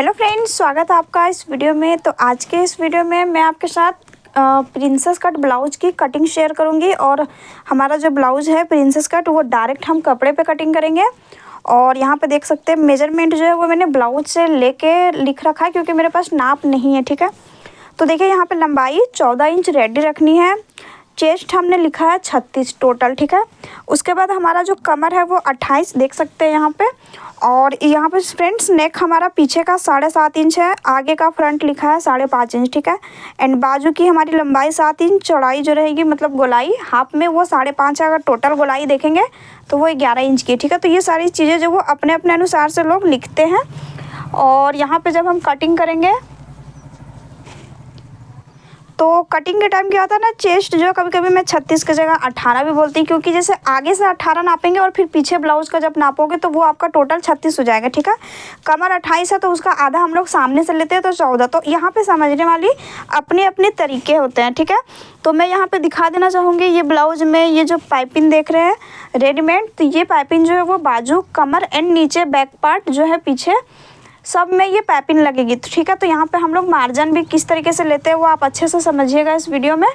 Hello friends, स्वागत है आपका इस वीडियो में। तो आज के इस वीडियो में मैं आपके साथ प्रिंसेस कट ब्लाउज की कटिंग शेयर करूंगी। और हमारा जो ब्लाउज है प्रिंसेस कट वो डायरेक्ट हम कपड़े पे कटिंग करेंगे। और यहाँ पे देख सकते हैं मेजरमेंट जो है वो मैंने ब्लाउज से लेके लिख रखा है क्योंकि मेरे पास नाप नहीं है। ठीक है, तो देखिए यहाँ पे लंबाई 14 इंच रेडी रखनी है। चेस्ट हमने लिखा है 36 टोटल। ठीक है, उसके बाद हमारा जो कमर है वो 28 देख सकते हैं यहाँ पे। और यहाँ पे फ्रेंड्स नेक हमारा पीछे का 7.5 इंच है, आगे का फ्रंट लिखा है 5.5 इंच। ठीक है, एंड बाजू की हमारी लंबाई 7 इंच, चौड़ाई जो रहेगी मतलब गोलाई हाफ में वो 5.5 है। अगर टोटल गोलाई देखेंगे तो वो 11 इंच की। ठीक है, तो ये सारी चीज़ें जो वो अपने अपने अनुसार से लोग लिखते हैं। और यहाँ पर जब हम कटिंग करेंगे तो कटिंग के टाइम क्या होता है ना, चेस्ट जो कभी कभी मैं 36 की जगह 18 भी बोलती हूँ, क्योंकि जैसे आगे से 18 नापेंगे और फिर पीछे ब्लाउज का जब नापोगे तो वो आपका टोटल 36 हो जाएगा। ठीक है, कमर 28 है तो उसका आधा हम लोग सामने से लेते हैं तो 14। तो यहाँ पे समझने वाली अपने अपने तरीके होते हैं। ठीक है, तो मैं यहाँ पे दिखा देना चाहूँगी ये ब्लाउज में ये जो पाइपिंग देख रहे हैं रेडीमेड, तो ये पाइपिंग जो है वो बाजू, कमर एंड नीचे बैक पार्ट जो है पीछे सब में ये पाइपिंग लगेगी। तो ठीक है, तो यहाँ पे हम लोग मार्जिन भी किस तरीके से लेते हैं वो आप अच्छे से समझिएगा इस वीडियो में।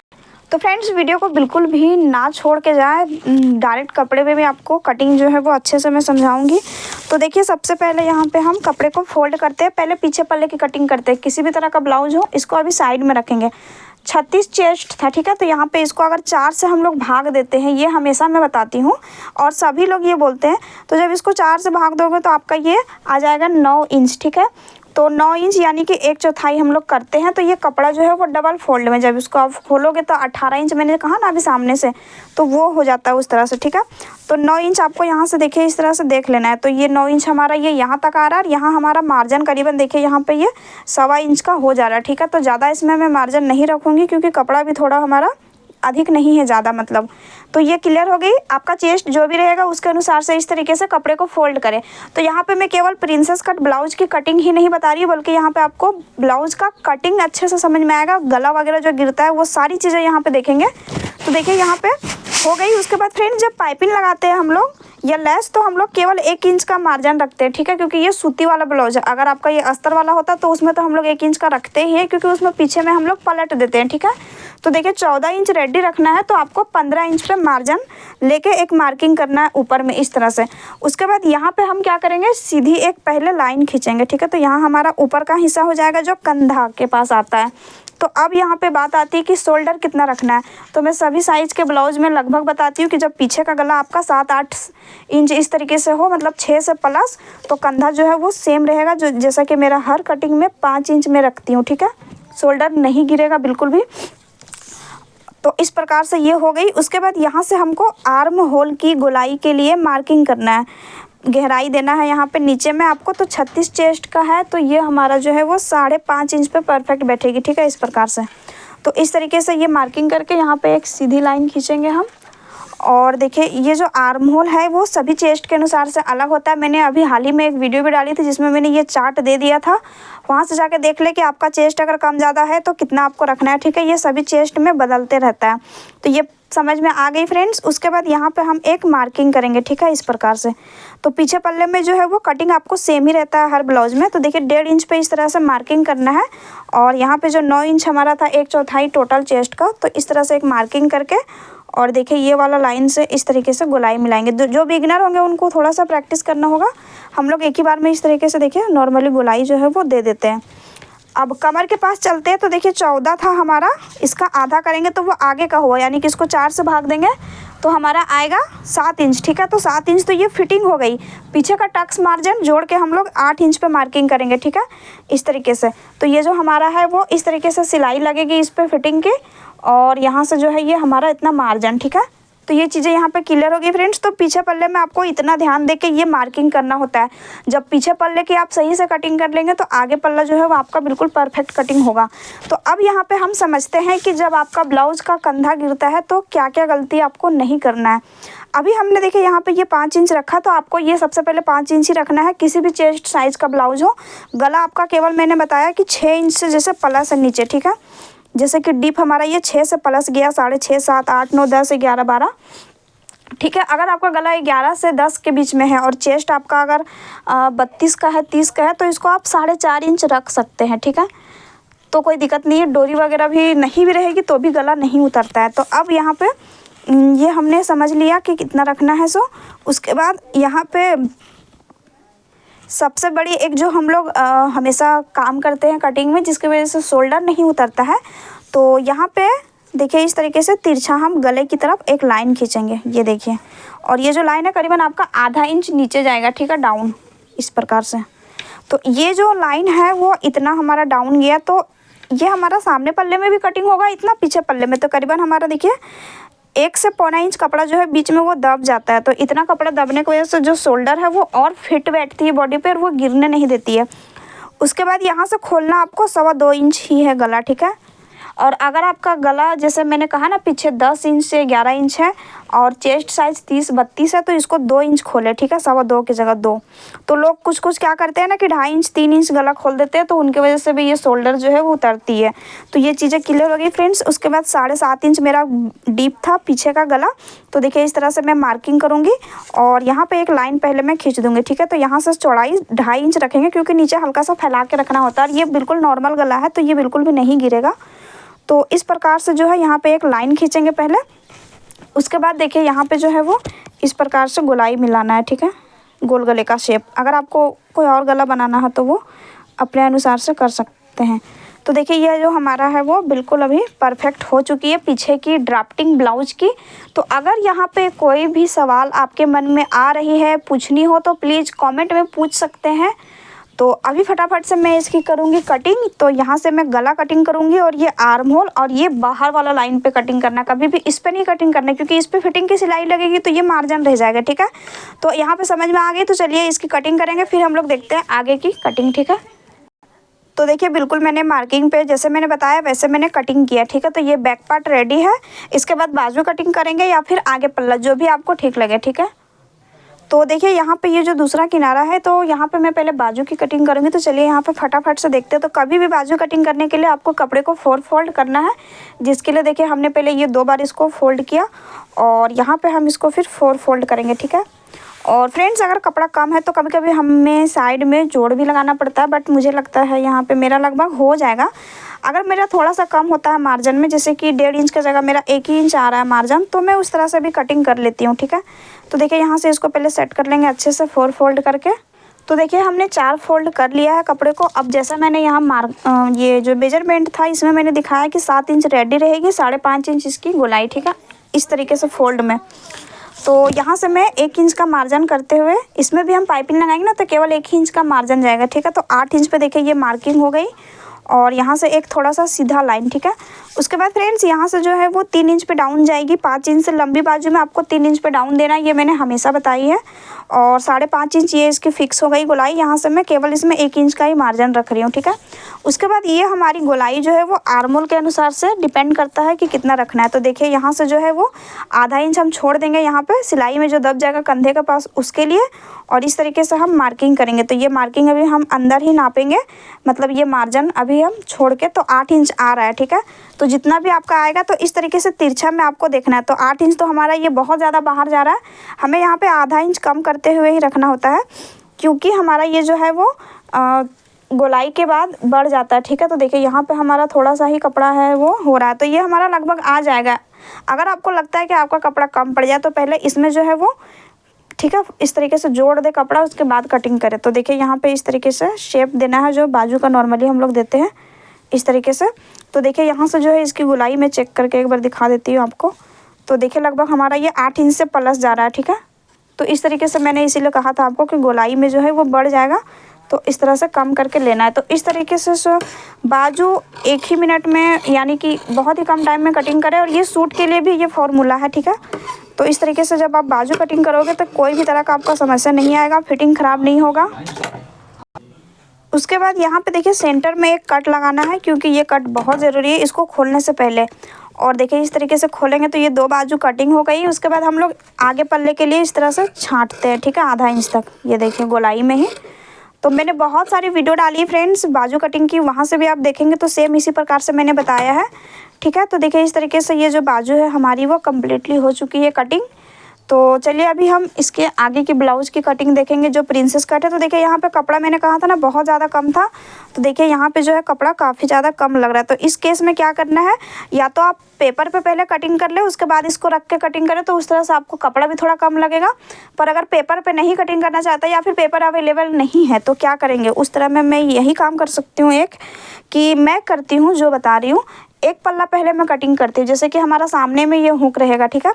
तो फ्रेंड्स वीडियो को बिल्कुल भी ना छोड़ के जाए, डायरेक्ट कपड़े पे भी आपको कटिंग जो है वो अच्छे से मैं समझाऊंगी। तो देखिए सबसे पहले यहाँ पे हम कपड़े को फोल्ड करते हैं, पहले पीछे पल्ले की कटिंग करते हैं। किसी भी तरह का ब्लाउज हो इसको अभी साइड में रखेंगे। 36 चेस्ट था। ठीक है, तो यहाँ पे इसको अगर 4 से हम लोग भाग देते हैं, ये हमेशा मैं बताती हूँ और सभी लोग ये बोलते हैं, तो जब इसको 4 से भाग दोगे तो आपका ये आ जाएगा 9 इंच। ठीक है, तो 9 इंच यानी कि 1/4 हम लोग करते हैं। तो ये कपड़ा जो है वो डबल फोल्ड में जब इसको आप खोलोगे तो 18 इंच मैंने कहा ना अभी सामने से, तो वो हो जाता है उस तरह से। ठीक है, तो 9 इंच आपको यहाँ से देखिए इस तरह से देख लेना है। तो ये 9 इंच हमारा ये यहाँ तक आ रहा है और यहाँ हमारा मार्जिन करीबन देखिए यहाँ पे ये 1.25 इंच का हो जा रहा है। ठीक है, तो ज़्यादा इसमें मैं मार्जिन नहीं रखूँगी क्योंकि कपड़ा भी थोड़ा हमारा अधिक नहीं है ज़्यादा मतलब। तो ये क्लियर हो गई। आपका चेस्ट जो भी रहेगा उसके अनुसार से इस तरीके से कपड़े को फोल्ड करें। तो यहाँ पे मैं केवल प्रिंसेस कट ब्लाउज की कटिंग ही नहीं बता रही, बल्कि यहाँ पे आपको ब्लाउज का कटिंग अच्छे से समझ में आएगा। गला वगैरह जो गिरता है वो सारी चीज़ें यहाँ पे देखेंगे। तो देखिए यहाँ पे हो गई। उसके बाद फ्रेंड जब पाइपिंग लगाते हैं हम लोग या लेस, तो हम लोग केवल 1 इंच का मार्जिन रखते हैं। ठीक है, क्योंकि ये सूती वाला ब्लाउज है। अगर आपका ये अस्तर वाला होता तो उसमें तो हम लोग 1 इंच का रखते ही है, क्योंकि उसमें पीछे में हम लोग पलट देते हैं। ठीक है, तो देखिए 14 इंच रेडी रखना है तो आपको 15 इंच पे मार्जिन लेके एक मार्किंग करना है ऊपर में इस तरह से। उसके बाद यहाँ पे हम क्या करेंगे, सीधी एक पहले लाइन खींचेंगे। ठीक है, तो यहाँ हमारा ऊपर का हिस्सा हो जाएगा जो कंधा के पास आता है। तो अब यहाँ पे बात आती है कि शोल्डर कितना रखना है। तो मैं सभी साइज़ के ब्लाउज में लगभग बताती हूँ कि जब पीछे का गला आपका 7-8 इंच इस तरीके से हो, मतलब 6 से प्लस, तो कंधा जो है वो सेम रहेगा। जो जैसा कि मेरा हर कटिंग में 5 इंच में रखती हूँ। ठीक है, शोल्डर नहीं गिरेगा बिल्कुल भी। तो इस प्रकार से ये हो गई। उसके बाद यहाँ से हमको आर्म होल की गोलाई के लिए मार्किंग करना है, गहराई देना है यहाँ पे नीचे में आपको। तो 36 चेस्ट का है तो ये हमारा जो है वो 5.5 इंच पे परफेक्ट बैठेगी। ठीक है, इस प्रकार से। तो इस तरीके से ये मार्किंग करके यहाँ पे एक सीधी लाइन खींचेंगे हम। और देखिए ये जो आर्म होल है वो सभी चेस्ट के अनुसार से अलग होता है। मैंने अभी हाल ही में एक वीडियो भी डाली थी जिसमें मैंने ये चार्ट दे दिया था, वहाँ से जाके देख ले कि आपका चेस्ट अगर कम ज़्यादा है तो कितना आपको रखना है। ठीक है, ये सभी चेस्ट में बदलते रहता है। तो ये समझ में आ गई फ्रेंड्स। उसके बाद यहाँ पे हम एक मार्किंग करेंगे। ठीक है, इस प्रकार से। तो पीछे पल्ले में जो है वो कटिंग आपको सेम ही रहता है हर ब्लाउज में। तो देखिए 1.5 इंच पे इस तरह से मार्किंग करना है। और यहाँ पे जो 9 इंच हमारा था 1/4 टोटल चेस्ट का, तो इस तरह से एक मार्किंग करके और देखिए ये वाला लाइन से इस तरीके से गोलाई मिलाएंगे। जो बिगिनर होंगे उनको थोड़ा सा प्रैक्टिस करना होगा। हम लोग एक ही बार में इस तरीके से देखिए नॉर्मली गोलाई जो है वो दे देते हैं। अब कमर के पास चलते हैं। तो देखिए 14 था हमारा, इसका आधा करेंगे तो वो आगे का हुआ, यानी कि इसको 4 से भाग देंगे तो हमारा आएगा 7 इंच। ठीक है, तो 7 इंच तो ये फिटिंग हो गई। पीछे का टक्स मार्जिन जोड़ के हम लोग 8 इंच पे मार्किंग करेंगे। ठीक है, इस तरीके से। तो ये जो हमारा है वो इस तरीके से सिलाई लगेगी इस पर फिटिंग की, और यहाँ से जो है ये हमारा इतना मार्जिन। ठीक है, तो ये चीज़ें यहाँ पे क्लियर होगी फ्रेंड्स। तो पीछे पल्ले में आपको इतना ध्यान दे के ये मार्किंग करना होता है। जब पीछे पल्ले की आप सही से कटिंग कर लेंगे तो आगे पल्ला जो है वो आपका बिल्कुल परफेक्ट कटिंग होगा। तो अब यहाँ पे हम समझते हैं कि जब आपका ब्लाउज का कंधा गिरता है तो क्या क्या गलती आपको नहीं करना है। अभी हमने देखिए यहाँ पे ये 5 इंच रखा, तो आपको ये सबसे पहले 5 इंच ही रखना है किसी भी चेस्ट साइज़ का ब्लाउज हो। गला आपका केवल मैंने बताया कि 6 इंच से जैसे प्लस है नीचे। ठीक है, जैसे कि डीप हमारा ये 6 से प्लस गया, 6.5, 7, 8, 9, 10, 11, 12, ठीक है। अगर आपका गला 11 से 10 के बीच में है और चेस्ट आपका अगर 32 का है, 30 का है, तो इसको आप 4.5 इंच रख सकते हैं। ठीक है, तो कोई दिक्कत नहीं है, डोरी वगैरह भी नहीं भी रहेगी तो भी गला नहीं उतरता है। तो अब यहाँ पे ये हमने समझ लिया कि कितना रखना है। सो उसके बाद यहाँ पे सबसे बड़ी एक जो हम लोग हमेशा काम करते हैं कटिंग में, जिसकी वजह से शोल्डर नहीं उतरता है, तो यहाँ पे देखिए इस तरीके से तिरछा हम गले की तरफ एक लाइन खींचेंगे, ये देखिए। और ये जो लाइन है करीबन आपका आधा इंच नीचे जाएगा, ठीक है, डाउन इस प्रकार से। तो ये जो लाइन है वो इतना हमारा डाउन गया, तो ये हमारा सामने पल्ले में भी कटिंग होगा, इतना पीछे पल्ले में, तो करीबन हमारा देखिए 1 से पौना इंच कपड़ा जो है बीच में वो दब जाता है। तो इतना कपड़ा दबने की वजह से जो शोल्डर है वो और फिट बैठती है बॉडी पे और वो गिरने नहीं देती है। उसके बाद यहाँ से खोलना आपको 2.25 इंच ही है गला, ठीक है। और अगर आपका गला जैसे मैंने कहा ना पीछे 10 इंच से 11 इंच है और चेस्ट साइज 30-32 है, तो इसको 2 इंच खोले, ठीक है, 2.25 की जगह 2। तो लोग कुछ कुछ क्या करते हैं ना कि 2.5 इंच 3 इंच गला खोल देते हैं, तो उनकी वजह से भी ये शोल्डर जो है वो उतरती है। तो ये चीज़ें क्लियर हो गई फ्रेंड्स। उसके बाद 7.5 इंच मेरा डीप था पीछे का गला, तो देखिए इस तरह से मैं मार्किंग करूँगी और यहाँ पर एक लाइन पहले मैं खींच दूँगी, ठीक है। तो यहाँ से चौड़ाई 2.5 इंच रखेंगे क्योंकि नीचे हल्का सा फैला के रखना होता है और ये बिल्कुल नॉर्मल गला है तो ये बिल्कुल भी नहीं गिरेगा। तो इस प्रकार से जो है यहाँ पे एक लाइन खींचेंगे पहले। उसके बाद देखिए यहाँ पे जो है वो इस प्रकार से गोलाई मिलाना है, ठीक है, गोल गले का शेप। अगर आपको कोई और गला बनाना है तो वो अपने अनुसार से कर सकते हैं। तो देखिए यह जो हमारा है वो बिल्कुल अभी परफेक्ट हो चुकी है पीछे की ड्राफ्टिंग ब्लाउज की। तो अगर यहाँ पे कोई भी सवाल आपके मन में आ रही है, पूछनी हो, तो प्लीज़ कमेंट में पूछ सकते हैं। तो अभी फटाफट से मैं इसकी करूँगी कटिंग। तो यहाँ से मैं गला कटिंग करूँगी और ये आर्म होल और ये बाहर वाला लाइन पे कटिंग करना, कभी भी इस पे नहीं कटिंग करना क्योंकि इस पे फिटिंग की सिलाई लगेगी तो ये मार्जिन रह जाएगा, ठीक है। तो यहाँ पे समझ में आ गई, तो चलिए इसकी कटिंग करेंगे, फिर हम लोग देखते हैं आगे की कटिंग, ठीक है। तो देखिए बिल्कुल मैंने मार्किंग पे जैसे मैंने बताया वैसे मैंने कटिंग किया, ठीक है। तो ये बैक पार्ट रेडी है। इसके बाद बाजू कटिंग करेंगे या फिर आगे पल्ला, जो भी आपको ठीक लगे, ठीक है। तो देखिए यहाँ पे ये जो दूसरा किनारा है, तो यहाँ पे मैं पहले बाजू की कटिंग करूँगी। तो चलिए यहाँ पे फटाफट से देखते हैं। तो कभी भी बाजू कटिंग करने के लिए आपको कपड़े को 4 फोल्ड करना है, जिसके लिए देखिए हमने पहले ये 2 बार इसको फोल्ड किया और यहाँ पे हम इसको फिर 4 फोल्ड करेंगे, ठीक है। और फ्रेंड्स अगर कपड़ा कम है तो कभी कभी हमें साइड में जोड़ भी लगाना पड़ता है, बट मुझे लगता है यहाँ पे मेरा लगभग हो जाएगा। अगर मेरा थोड़ा सा कम होता है मार्जिन में, जैसे कि 1.5 इंच की जगह मेरा 1 ही इंच आ रहा है मार्जिन, तो मैं उस तरह से भी कटिंग कर लेती हूँ, ठीक है। तो देखिए यहाँ से इसको पहले सेट कर लेंगे अच्छे से 4 फोल्ड करके। तो देखिए हमने 4 फोल्ड कर लिया है कपड़े को। अब जैसा मैंने यहाँ ये जो मेजरमेंट था इसमें मैंने दिखाया कि 7 इंच रेडी रहेगी, 5.5 इंच इसकी गोलाई, ठीक है, इस तरीके से फोल्ड में। तो यहाँ से मैं 1 इंच का मार्जिन करते हुए, इसमें भी हम पाइपिंग लगाएंगे ना तो केवल 1 ही इंच का मार्जिन जाएगा, ठीक है। तो 8 इंच पे देखिए ये मार्किंग हो गई और यहाँ से एक थोड़ा सा सीधा लाइन, ठीक है। उसके बाद फ्रेंड्स यहाँ से जो है वो 3 इंच पे डाउन जाएगी। 5 इंच से लंबी बाजू में आपको 3 इंच पे डाउन देना है, ये मैंने हमेशा बताई है। और 5.5 इंच ये इसकी फिक्स हो गई गोलाई। यहाँ से मैं केवल इसमें 1 इंच का ही मार्जिन रख रही हूँ, ठीक है। उसके बाद ये हमारी गोलाई जो है वो आर्मोल के अनुसार से डिपेंड करता है कि कितना रखना है। तो देखिए यहाँ से जो है वो आधा इंच हम छोड़ देंगे यहाँ पे सिलाई में जो दब जाएगा कंधे के पास उसके लिए, और इस तरीके से हम मार्किंग करेंगे। तो ये मार्किंग अभी हम अंदर ही नापेंगे, मतलब ये मार्जिन अभी हम छोड़ के, तो 8 इंच आ रहा है, ठीक है। तो जितना भी आपका आएगा तो इस तरीके से तिरछा में आपको देखना है। तो 8 इंच तो हमारा ये बहुत ज़्यादा बाहर जा रहा है, हमें यहाँ पे आधा इंच कम करते हुए ही रखना होता है क्योंकि हमारा ये जो है वो गोलाई के बाद बढ़ जाता है, ठीक है। तो देखिए यहाँ पे हमारा थोड़ा सा ही कपड़ा है वो हो रहा है, तो ये हमारा लगभग आ जाएगा। अगर आपको लगता है कि आपका कपड़ा कम पड़ जाए तो पहले इसमें जो है वो, ठीक है, इस तरीके से जोड़ दे कपड़ा, उसके बाद कटिंग करें। तो देखिए यहाँ पे इस तरीके से शेप देना है जो बाजू का नॉर्मली हम लोग देते हैं, इस तरीके से। तो देखिए यहाँ से जो है इसकी गोलाई मैं चेक करके एक बार दिखा देती हूँ आपको। तो देखिए लगभग हमारा ये 8 इंच से प्लस जा रहा है, ठीक है। तो इस तरीके से मैंने इसीलिए कहा था आपको कि गोलाई में जो है वो बढ़ जाएगा, तो इस तरह से कम करके लेना है। तो इस तरीके से बाजू 1 ही मिनट में, यानी कि बहुत ही कम टाइम में कटिंग करें। और ये सूट के लिए भी ये फॉर्मूला है, ठीक है। तो इस तरीके से जब आप बाजू कटिंग करोगे तो कोई भी तरह का आपका समस्या नहीं आएगा, फिटिंग ख़राब नहीं होगा। उसके बाद यहाँ पे देखिए सेंटर में एक कट लगाना है क्योंकि ये कट बहुत ज़रूरी है इसको खोलने से पहले। और देखिए इस तरीके से खोलेंगे तो ये 2 बाजू कटिंग हो गई। उसके बाद हम लोग आगे पल्ले के लिए इस तरह से छांटते हैं, ठीक है, आधा इंच तक, ये देखिए गोलाई में ही। तो मैंने बहुत सारी वीडियो डाली है फ्रेंड्स बाजू कटिंग की, वहाँ से भी आप देखेंगे तो सेम इसी प्रकार से मैंने बताया है, ठीक है। तो देखिए इस तरीके से ये जो बाजू है हमारी वो कम्प्लीटली हो चुकी है कटिंग। तो चलिए अभी हम इसके आगे की ब्लाउज़ की कटिंग देखेंगे जो प्रिंसेस कट है। तो देखिए यहाँ पे कपड़ा मैंने कहा था ना बहुत ज़्यादा कम था, तो देखिए यहाँ पे जो है कपड़ा काफ़ी ज़्यादा कम लग रहा है। तो इस केस में क्या करना है, या तो आप पेपर पे पहले कटिंग कर ले उसके बाद इसको रख के कटिंग करें, तो उस तरह से आपको कपड़ा भी थोड़ा कम लगेगा। पर अगर पेपर पे नहीं कटिंग करना चाहता या फिर पेपर अवेलेबल नहीं है तो क्या करेंगे, उस तरह में मैं यही काम कर सकती हूँ एक, कि मैं करती हूँ जो बता रही हूँ, एक पल्ला पहले मैं कटिंग करती हूँ। जैसे कि हमारा सामने में ये हुक रहेगा, ठीक है।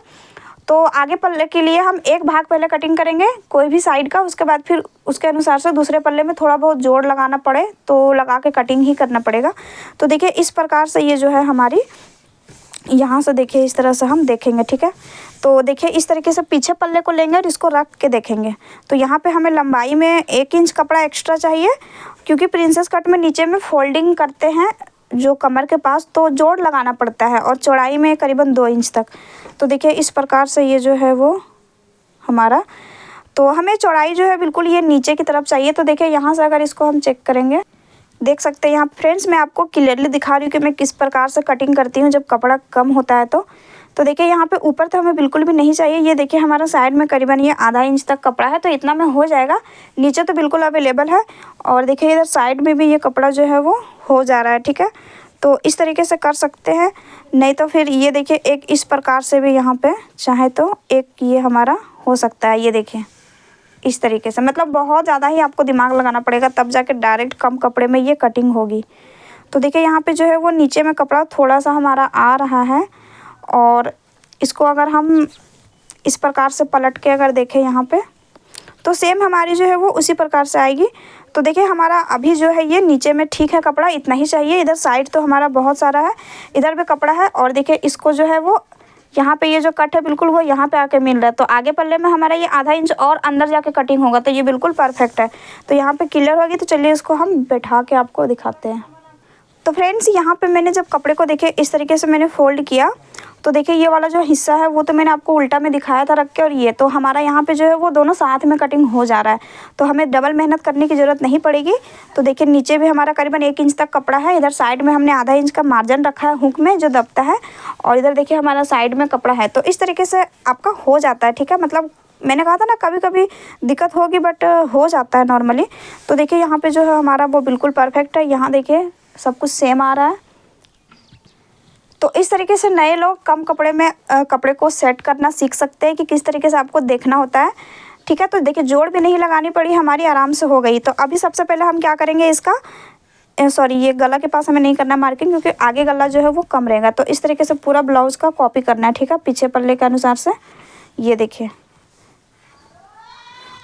तो आगे पल्ले के लिए हम एक भाग पहले कटिंग करेंगे कोई भी साइड का, उसके बाद फिर उसके अनुसार से दूसरे पल्ले में थोड़ा बहुत जोड़ लगाना पड़े तो लगा के कटिंग ही करना पड़ेगा। तो देखिए इस प्रकार से ये जो है हमारी यहाँ से देखिए इस तरह से हम देखेंगे, ठीक है। तो देखिए इस तरीके से पीछे पल्ले को लेंगे और इसको रख के देखेंगे। तो यहाँ पे हमें लंबाई में 1 इंच कपड़ा एक्स्ट्रा चाहिए, क्योंकि प्रिंसेस कट में नीचे में फोल्डिंग करते हैं जो कमर के पास, तो जोड़ लगाना पड़ता है, और चौड़ाई में करीबन 2 इंच तक। तो देखिए इस प्रकार से ये जो है वो हमारा, तो हमें चौड़ाई जो है बिल्कुल ये नीचे की तरफ चाहिए। तो देखिए यहाँ से अगर इसको हम चेक करेंगे, देख सकते हैं यहाँ फ्रेंड्स, मैं आपको क्लियरली दिखा रही हूँ कि मैं किस प्रकार से कटिंग करती हूँ जब कपड़ा कम होता है। तो देखिए यहाँ पे ऊपर तो हमें बिल्कुल भी नहीं चाहिए। ये देखिए हमारा साइड में करीबन ये आधा इंच तक कपड़ा है, तो इतना में हो जाएगा। नीचे तो बिल्कुल अवेलेबल है, और देखिए इधर साइड में भी ये कपड़ा जो है वो हो जा रहा है, ठीक है। तो इस तरीके से कर सकते हैं, नहीं तो फिर ये देखिए एक इस प्रकार से भी यहाँ पे चाहे तो एक ये हमारा हो सकता है। ये देखिए इस तरीके से, मतलब बहुत ज़्यादा ही आपको दिमाग लगाना पड़ेगा तब जाके डायरेक्ट कम कपड़े में ये कटिंग होगी। तो देखिए यहाँ पे जो है वो नीचे में कपड़ा थोड़ा सा हमारा आ रहा है, और इसको अगर हम इस प्रकार से पलट के अगर देखें यहाँ पे, तो सेम हमारी जो है वो उसी प्रकार से आएगी। तो देखिए हमारा अभी जो है ये नीचे में ठीक है, कपड़ा इतना ही चाहिए। इधर साइड तो हमारा बहुत सारा है, इधर भी कपड़ा है, और देखिए इसको जो है वो यहाँ पे ये जो कट है बिल्कुल वो यहाँ पे आके मिल रहा है। तो आगे पल्ले में हमारा ये आधा इंच और अंदर जाके कटिंग होगा, तो ये बिल्कुल परफेक्ट है। तो यहाँ पे क्लियर होगी। तो चलिए इसको हम बैठा के आपको दिखाते हैं। तो फ्रेंड्स यहाँ पे मैंने जब कपड़े को देखिए इस तरीके से मैंने फोल्ड किया, तो देखिए ये वाला जो हिस्सा है वो तो मैंने आपको उल्टा में दिखाया था रख के, और ये तो हमारा यहाँ पे जो है वो दोनों साथ में कटिंग हो जा रहा है, तो हमें डबल मेहनत करने की ज़रूरत नहीं पड़ेगी। तो देखिए नीचे भी हमारा करीबन 1 इंच तक कपड़ा है, इधर साइड में हमने आधा इंच का मार्जिन रखा है हुक में जो दबता है, और इधर देखिए हमारा साइड में कपड़ा है। तो इस तरीके से आपका हो जाता है, ठीक है। मतलब मैंने कहा था ना कभी कभी दिक्कत होगी, बट हो जाता है नॉर्मली। तो देखिए यहाँ पे जो है हमारा वो बिल्कुल परफेक्ट है। यहाँ देखिए सब कुछ सेम आ रहा है। तो इस तरीके से नए लोग कम कपड़े में कपड़े को सेट करना सीख सकते हैं कि किस तरीके से आपको देखना होता है, ठीक है। तो देखिए जोड़ भी नहीं लगानी पड़ी, हमारी आराम से हो गई। तो अभी सबसे पहले हम क्या करेंगे, इसका सॉरी ये गला के पास हमें नहीं करना मार्किंग, क्योंकि आगे गला जो है वो कम रहेगा। तो इस तरीके से पूरा ब्लाउज़ का कॉपी करना है, ठीक है, पीछे पल्ले के अनुसार से। ये देखिए,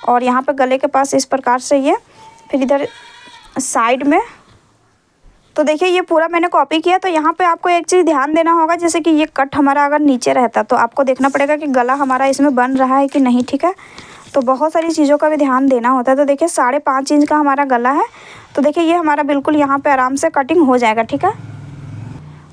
और यहाँ पे गले के पास इस प्रकार से ये, फिर इधर साइड में। तो देखिए ये पूरा मैंने कॉपी किया। तो यहाँ पे आपको एक चीज़ ध्यान देना होगा, जैसे कि ये कट हमारा अगर नीचे रहता तो आपको देखना पड़ेगा कि गला हमारा इसमें बन रहा है कि नहीं, ठीक है। तो बहुत सारी चीज़ों का भी ध्यान देना होता है। तो देखिए 5.5 इंच का हमारा गला है, तो देखिए ये हमारा बिल्कुल यहाँ पे आराम से कटिंग हो जाएगा, ठीक है।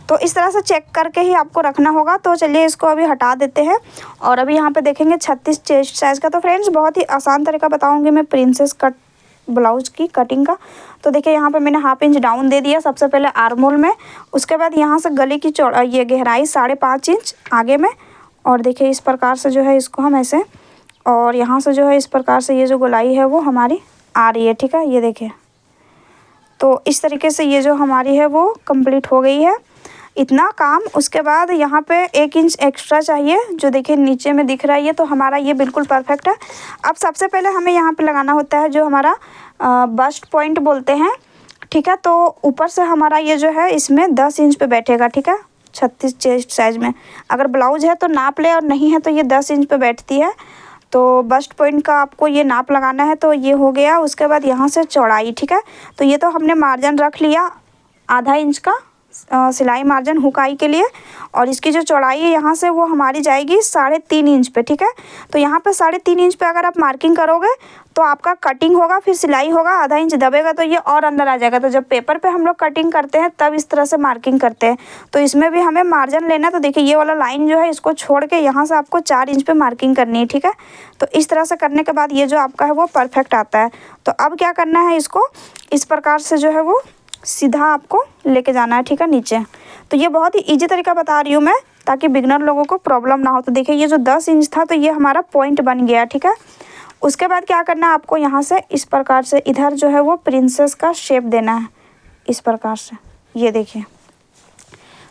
तो इस तरह से चेक करके ही आपको रखना होगा। तो चलिए इसको अभी हटा देते हैं, और अभी यहाँ पे देखेंगे 36 चेस्ट साइज़ का। तो फ्रेंड्स बहुत ही आसान तरीका बताऊँगी मैं प्रिंसेस कट ब्लाउज़ की कटिंग का। तो देखिए यहाँ पे मैंने 1/2 इंच डाउन दे दिया सबसे पहले आर्मोल में, उसके बाद यहाँ से गले की ये गहराई 5.5 इंच आगे में, और देखिए इस प्रकार से जो है इसको हम ऐसे, और यहाँ से जो है इस प्रकार से ये जो गोलाई है वो हमारी आ रही है, ठीक है। ये देखिए, तो इस तरीके से ये जो हमारी है वो कंप्लीट हो गई है इतना काम। उसके बाद यहाँ पे 1 इंच एक्स्ट्रा चाहिए, जो देखिए नीचे में दिख रहा है ये, तो हमारा ये बिल्कुल परफेक्ट है। अब सबसे पहले हमें यहाँ पे लगाना होता है जो हमारा बस्ट पॉइंट बोलते हैं, ठीक है। तो ऊपर से हमारा ये जो है इसमें 10 इंच पे बैठेगा, ठीक है, 36 चेस्ट साइज़ में। अगर ब्लाउज़ है तो नाप ले, और नहीं है तो ये 10 इंच पे बैठती है। तो बस्ट पॉइंट का आपको ये नाप लगाना है। तो ये हो गया। उसके बाद यहाँ से चौड़ाई, ठीक है। तो ये तो हमने मार्जिन रख लिया आधा इंच का सिलाई मार्जिन हुकाई के लिए, और इसकी जो चौड़ाई है यहाँ से वो हमारी जाएगी 3.5 इंच पे, ठीक है। तो यहाँ पे 3.5 इंच पे अगर आप मार्किंग करोगे तो आपका कटिंग होगा, फिर सिलाई होगा, आधा इंच दबेगा तो ये और अंदर आ जाएगा। तो जब पेपर पे हम लोग कटिंग करते हैं तब इस तरह से मार्किंग करते हैं। तो इसमें भी हमें मार्जिन लेना है। तो देखिए ये वाला लाइन जो है इसको छोड़ के यहाँ से आपको 4 इंच पे मार्किंग करनी है, ठीक है। तो इस तरह से करने के बाद ये जो आपका है वो परफेक्ट आता है। तो अब क्या करना है, इसको इस प्रकार से जो है वो सीधा आपको लेके जाना है, ठीक है, नीचे। तो ये बहुत ही इजी तरीका बता रही हूँ मैं, ताकि बिगनर लोगों को प्रॉब्लम ना हो। तो देखिए ये जो 10 इंच था तो ये हमारा पॉइंट बन गया, ठीक है। उसके बाद क्या करना है आपको, यहाँ से इस प्रकार से इधर जो है वो प्रिंसेस का शेप देना है इस प्रकार से, ये देखिए।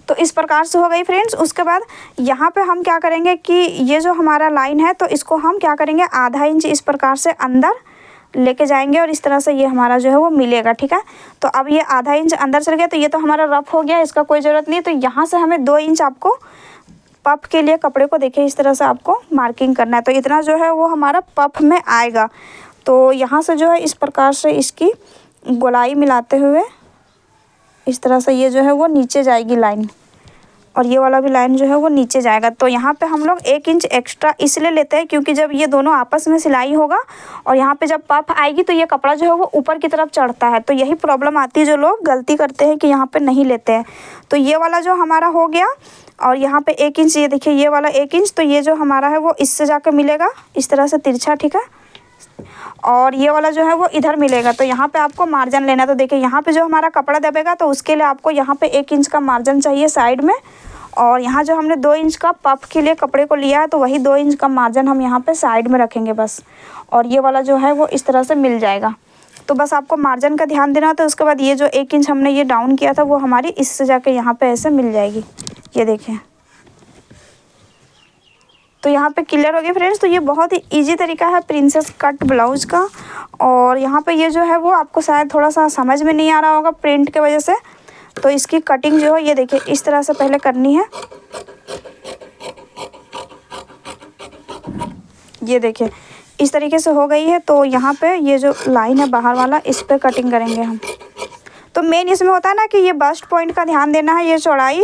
तो इस प्रकार से हो गई फ्रेंड्स। उसके बाद यहाँ पे हम क्या करेंगे कि ये जो हमारा लाइन है तो इसको हम क्या करेंगे, आधा इंच इस प्रकार से अंदर लेके जाएंगे और इस तरह से ये हमारा जो है वो मिलेगा, ठीक है। तो अब ये आधा इंच अंदर चल गया तो ये तो हमारा रफ हो गया, इसका कोई ज़रूरत नहीं। तो यहाँ से हमें 2 इंच आपको पफ के लिए कपड़े को देखिए इस तरह से आपको मार्किंग करना है। तो इतना जो है वो हमारा पफ में आएगा। तो यहाँ से जो है इस प्रकार से इसकी गोलाई मिलाते हुए इस तरह से ये जो है वो नीचे जाएगी लाइन, और ये वाला भी लाइन जो है वो नीचे जाएगा। तो यहाँ पे हम लोग 1 इंच एक्स्ट्रा इसलिए लेते हैं क्योंकि जब ये दोनों आपस में सिलाई होगा और यहाँ पे जब पफ आएगी तो ये कपड़ा जो है वो ऊपर की तरफ चढ़ता है। तो यही प्रॉब्लम आती है, जो लोग गलती करते हैं कि यहाँ पे नहीं लेते हैं। तो ये वाला जो हमारा हो गया और यहाँ पे 1 इंच, ये देखिए ये वाला 1 इंच, तो ये जो हमारा है वो इससे जाकर मिलेगा इस तरह से तिरछा, ठीक है। और ये वाला जो है वो इधर मिलेगा। तो यहाँ पे आपको मार्जिन लेना। तो देखिए यहाँ पे जो हमारा कपड़ा दबेगा तो उसके लिए आपको यहाँ पे 1 इंच का मार्जिन चाहिए साइड में, और यहाँ जो हमने 2 इंच का पफ के लिए कपड़े को लिया है तो वही 2 इंच का मार्जिन हम यहाँ पे साइड में रखेंगे बस, और ये वाला जो है वो इस तरह से मिल जाएगा। तो बस आपको मार्जिन का ध्यान देना। तो उसके बाद ये जो 1 इंच हमने ये डाउन किया था वो हमारी इससे जाके यहाँ पे ऐसे मिल जाएगी, ये देखिए। तो यहाँ पे क्लियर हो गया फ्रेंड्स। तो ये बहुत ही इजी तरीका है प्रिंसेस कट ब्लाउज का। और यहाँ पे ये जो है वो आपको शायद थोड़ा सा समझ में नहीं आ रहा होगा प्रिंट के वजह से। तो इसकी कटिंग जो है ये देखिए इस तरह से पहले करनी है, ये देखिए इस तरीके से हो गई है। तो यहाँ पे ये जो लाइन है बाहर वाला, इस पे कटिंग करेंगे हम। तो मेन इसमें होता है ना कि ये बस्ट पॉइंट का ध्यान देना है, ये चौड़ाई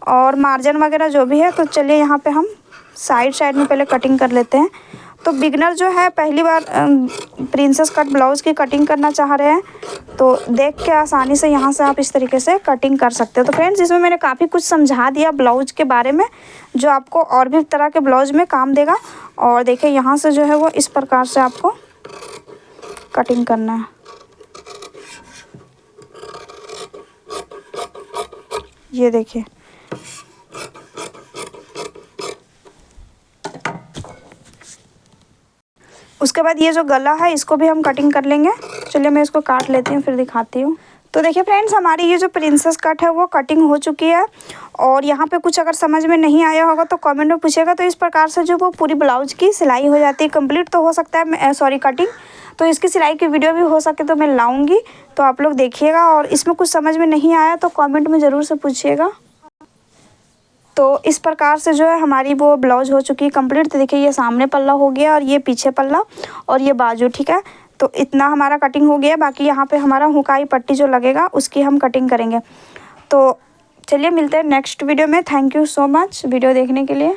और मार्जिन वगैरह जो भी है। तो चलिए यहाँ पे हम साइड में पहले कटिंग कर लेते हैं। तो बिगनर जो है पहली बार प्रिंसेस कट ब्लाउज़ की कटिंग करना चाह रहे हैं तो देख के आसानी से यहाँ से आप इस तरीके से कटिंग कर सकते हो। तो फ्रेंड्स इसमें मैंने काफ़ी कुछ समझा दिया ब्लाउज़ के बारे में, जो आपको और भी तरह के ब्लाउज़ में काम देगा। और देखिए यहाँ से जो है वो इस प्रकार से आपको कटिंग करना है, ये देखिए। उसके बाद ये जो गला है इसको भी हम कटिंग कर लेंगे। चलिए मैं इसको काट लेती हूँ फिर दिखाती हूँ। तो देखिए फ्रेंड्स हमारी ये जो प्रिंसेस कट है वो कटिंग हो चुकी है। और यहाँ पे कुछ अगर समझ में नहीं आया होगा तो कमेंट में पूछिएगा। तो इस प्रकार से जो वो पूरी ब्लाउज की सिलाई हो जाती है कंप्लीट। तो हो सकता है कटिंग, तो इसकी सिलाई की वीडियो भी हो सके तो मैं लाऊंगी, तो आप लोग देखिएगा। और इसमें कुछ समझ में नहीं आया तो कमेंट में ज़रूर से पूछिएगा। तो इस प्रकार से जो है हमारी वो ब्लाउज़ हो चुकी है कंप्लीट। तो देखिए ये सामने पल्ला हो गया और ये पीछे पल्ला और ये बाजू, ठीक है। तो इतना हमारा कटिंग हो गया। बाकी यहाँ पे हमारा हुकाई पट्टी जो लगेगा उसकी हम कटिंग करेंगे। तो चलिए मिलते हैं नेक्स्ट वीडियो में। Thank you so much video देखने के लिए।